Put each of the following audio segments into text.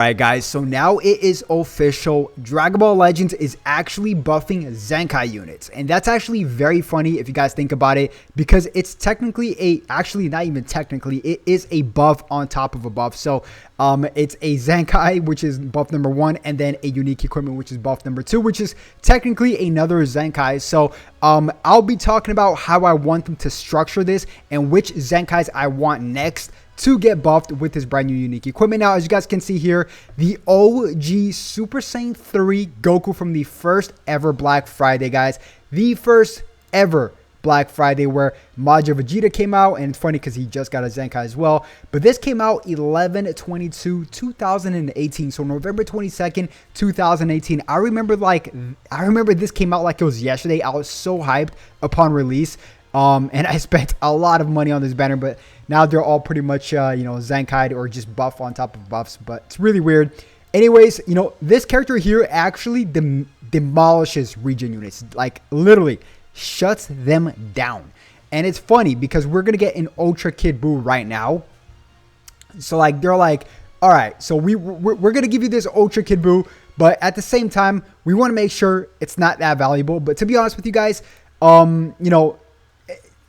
Alright guys, so now it is official. Dragon Ball Legends is actually buffing Zenkai units. And that's actually very funny if you guys think about it, because it's technically actually not even technically, it is a buff on top of a buff. So it's a Zenkai, which is buff number 1, and then a unique equipment, which is buff number 2, which is technically another Zenkai. So I'll be talking about how I want them to structure this and which Zenkais I want next to get buffed with this brand new unique equipment. Now, as you guys can see here, the OG Super Saiyan 3 Goku from the first ever Black Friday, guys. The first ever Black Friday where Majin Vegeta came out, and it's funny because he just got a Zenkai as well. But this came out 11/22/2018, so November 22nd, 2018. I remember this came out like it was yesterday. I was so hyped upon release. And I spent a lot of money on this banner, but now they're all pretty much, Zenkai'd or just buff on top of buffs, but it's really weird. Anyways, this character here actually demolishes region units, like literally shuts them down. And it's funny because we're going to get an Ultra Kid Buu right now. So like, they're like, all right, so we're going to give you this Ultra Kid Buu, but at the same time, we want to make sure it's not that valuable. But to be honest with you guys,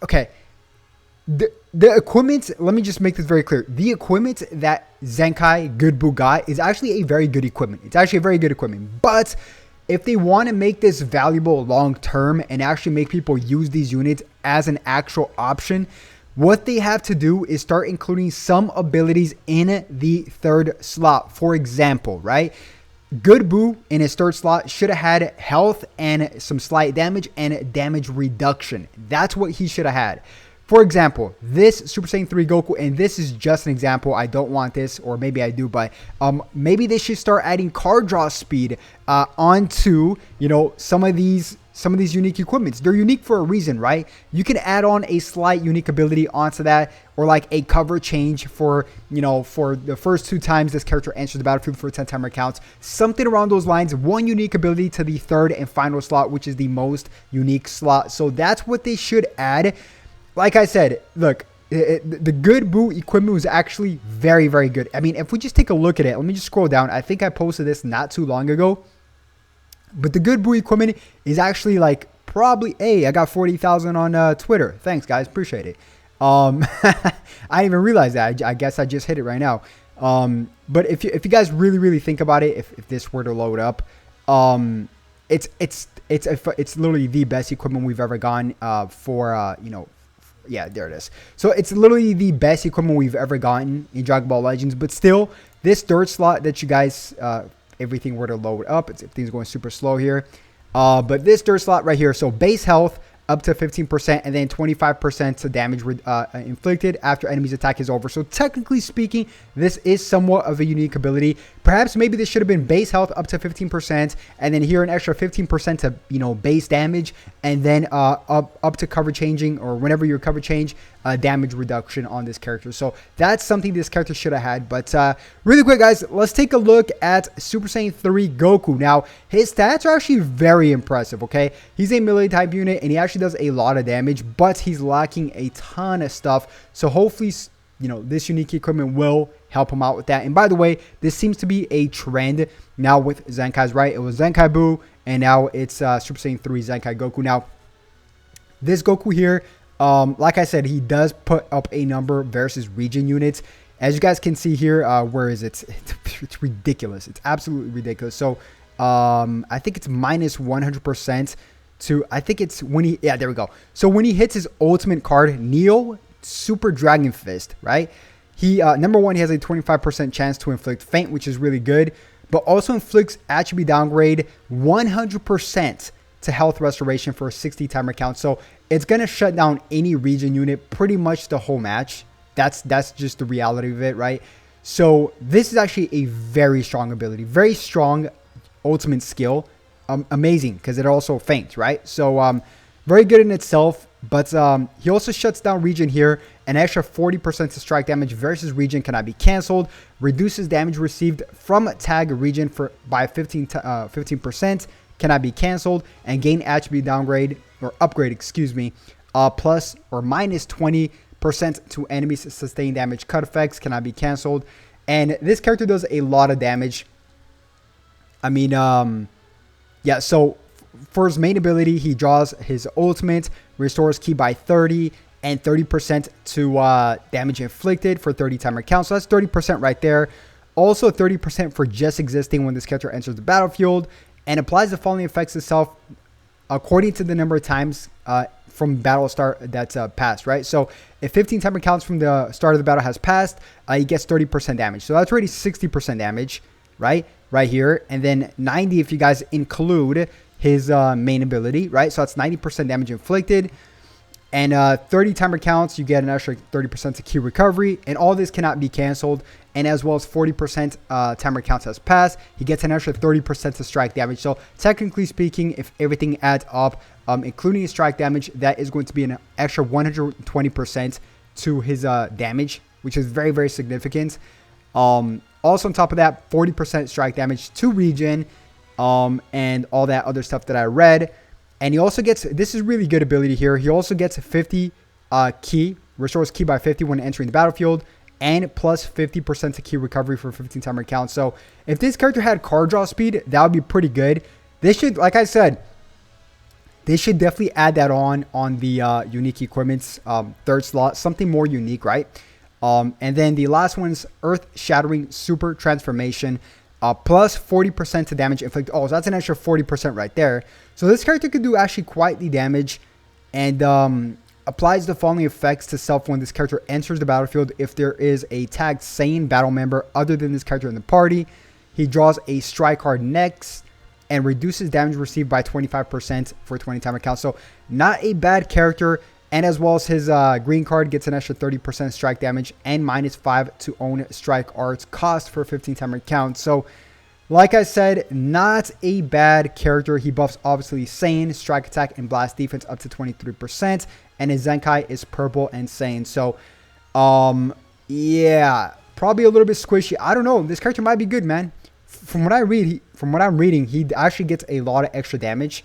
okay, the equipment, let me just make this very clear. The equipment that Zenkai Good Buu got is actually a very good equipment. It's actually a very good equipment. But if they want to make this valuable long term and actually make people use these units as an actual option, what they have to do is start including some abilities in the third slot. For example, right? Good Buu in his third slot should have had health and some slight damage and damage reduction. That's what he should have had. For example, this Super Saiyan 3 Goku, and this is just an example. I don't want this, or maybe I do, but maybe they should start adding card draw speed onto some of these unique equipments. They're unique for a reason, right? You can add on a slight unique ability onto that, or like a cover change for for the first 2 times this character enters the battlefield for 10 timer counts, something around those lines. One unique ability to the third and final slot, which is the most unique slot. So that's what they should add. Like I said, look, the Good Buu equipment was actually very, very good. I mean, if we just take a look at it, let me just scroll down. I think I posted this not too long ago. But the Good Buu equipment is actually like probably, hey, I got 40,000 on Twitter. Thanks, guys. Appreciate it. I didn't even realize that. I guess I just hit it right now. But if you guys really, really think about it, if this were to load up, it's literally the best equipment we've ever gotten yeah, there it is. So it's literally the best equipment we've ever gotten in Dragon Ball Legends. But still, this third slot that you guys, everything were to load up, everything's going super slow here. But this third slot right here, so base health up to 15% and then 25% to damage inflicted after enemy's attack is over. So technically speaking, this is somewhat of a unique ability. Perhaps maybe this should have been base health up to 15% and then here an extra 15% to base damage, and then up to cover changing, or whenever your cover change, damage reduction on this character. So that's something this character should have had. But really quick, guys, let's take a look at Super Saiyan 3 Goku. Now, his stats are actually very impressive, okay? He's a melee type unit, and he actually does a lot of damage, but he's lacking a ton of stuff. So hopefully, this unique equipment will help him out with that. And by the way, this seems to be a trend now with Zenkai's, right? It was Zenkai Buu, and now it's Super Saiyan 3 Zenkai Goku. Now, this Goku here, like I said, he does put up a number versus region units. As you guys can see here, where is it? It's ridiculous. It's absolutely ridiculous. So I think it's minus 100% to, I think it's when he, yeah, there we go. So when he hits his ultimate card, Neo Super Dragon Fist, right? He, number 1, he has a 25% chance to inflict Faint, which is really good, but also inflicts attribute downgrade 100% to health restoration for a 60 timer count. So it's going to shut down any region unit pretty much the whole match. That's just the reality of it, right? So this is actually a very strong ability, very strong ultimate skill. Amazing, because it also faints, right? So very good in itself, but he also shuts down region here. An extra 40% to strike damage versus region cannot be canceled. Reduces damage received from tag region by 15%, cannot be canceled. And gain attribute downgrade, or upgrade, excuse me, plus or minus 20% to enemies sustained damage cut effects, cannot be canceled. And this character does a lot of damage. I mean, yeah, so for his main ability, he draws his ultimate, restores ki by 30, and 30% to damage inflicted for 30 timer count. So that's 30% right there. Also 30% for just existing when this character enters the battlefield, and applies the following effects itself according to the number of times from battle start that's passed, right? So if 15 timer counts from the start of the battle has passed, he gets 30% damage. So that's already 60% damage, right here. And then 90 if you guys include his main ability, right? So that's 90% damage inflicted. And 30 timer counts, you get an extra 30% to ki recovery, and all this cannot be canceled. And as well as 40% timer counts has passed, he gets an extra 30% to strike damage. So technically speaking, if everything adds up, including his strike damage, that is going to be an extra 120% to his damage, which is very, very significant. Also on top of that, 40% strike damage to regen, and all that other stuff that I read. And he also gets, this is really good ability here, he also gets 50 ki, restores ki by 50 when entering the battlefield, and plus 50% to ki recovery for 15 timer count. So if this character had card draw speed, that would be pretty good. They should, like I said, they should definitely add that on the unique equipment's third slot, something more unique, right? And then the last one's Earth Shattering Super Transformation. Plus 40% to damage inflicted. Oh, so that's an extra 40% right there. So this character could do actually quite the damage, and applies the following effects to self when this character enters the battlefield. If there is a tagged Saiyan battle member other than this character in the party, he draws a strike card next and reduces damage received by 25% for 20 timer count. So not a bad character. And as well as his green card gets an extra 30% strike damage and -5 to own strike arts cost for 15 timer count. So like I said, not a bad character. He buffs obviously Saiyan, strike attack, and blast defense up to 23%. And his Zenkai is purple and Saiyan. So yeah, probably a little bit squishy. I don't know. This character might be good, man. From what I read, from what I'm reading, he actually gets a lot of extra damage.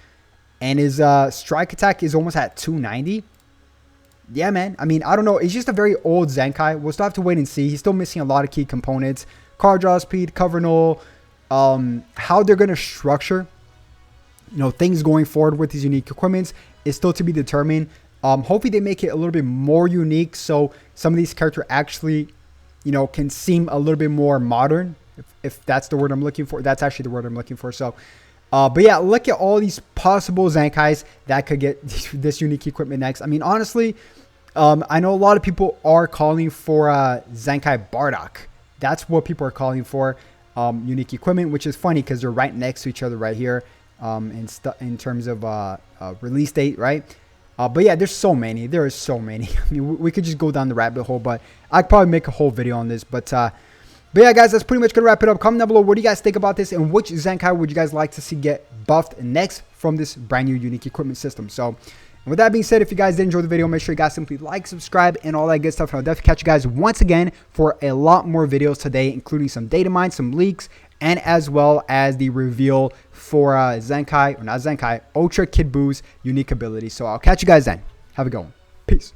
And his strike attack is almost at 290. Yeah, man. I mean, I don't know. It's just a very old Zenkai. We'll still have to wait and see. He's still missing a lot of key components. Card draw speed, cover null, how they're going to structure, things going forward with these unique equipments is still to be determined. Hopefully they make it a little bit more unique, so some of these characters actually, can seem a little bit more modern, if that's the word I'm looking for. That's actually the word I'm looking for. So, but yeah, look at all these possible Zenkais that could get this unique equipment next. I mean, honestly, I know a lot of people are calling for Zenkai Bardock. That's what people are calling for, unique equipment, which is funny because they're right next to each other right here, in terms of release date, right? But yeah, there's so many. There is so many. I mean, we could just go down the rabbit hole, but I'd probably make a whole video on this. But yeah, guys, that's pretty much going to wrap it up. Comment down below, what do you guys think about this, and which Zenkai would you guys like to see get buffed next from this brand new unique equipment system? So, with that being said, if you guys did enjoy the video, make sure you guys simply like, subscribe, and all that good stuff. And I'll definitely catch you guys once again for a lot more videos today, including some data mines, some leaks, and as well as the reveal for Zenkai, or not Zenkai, Ultra Kid Boo's unique ability. So I'll catch you guys then. Have a good one. Peace.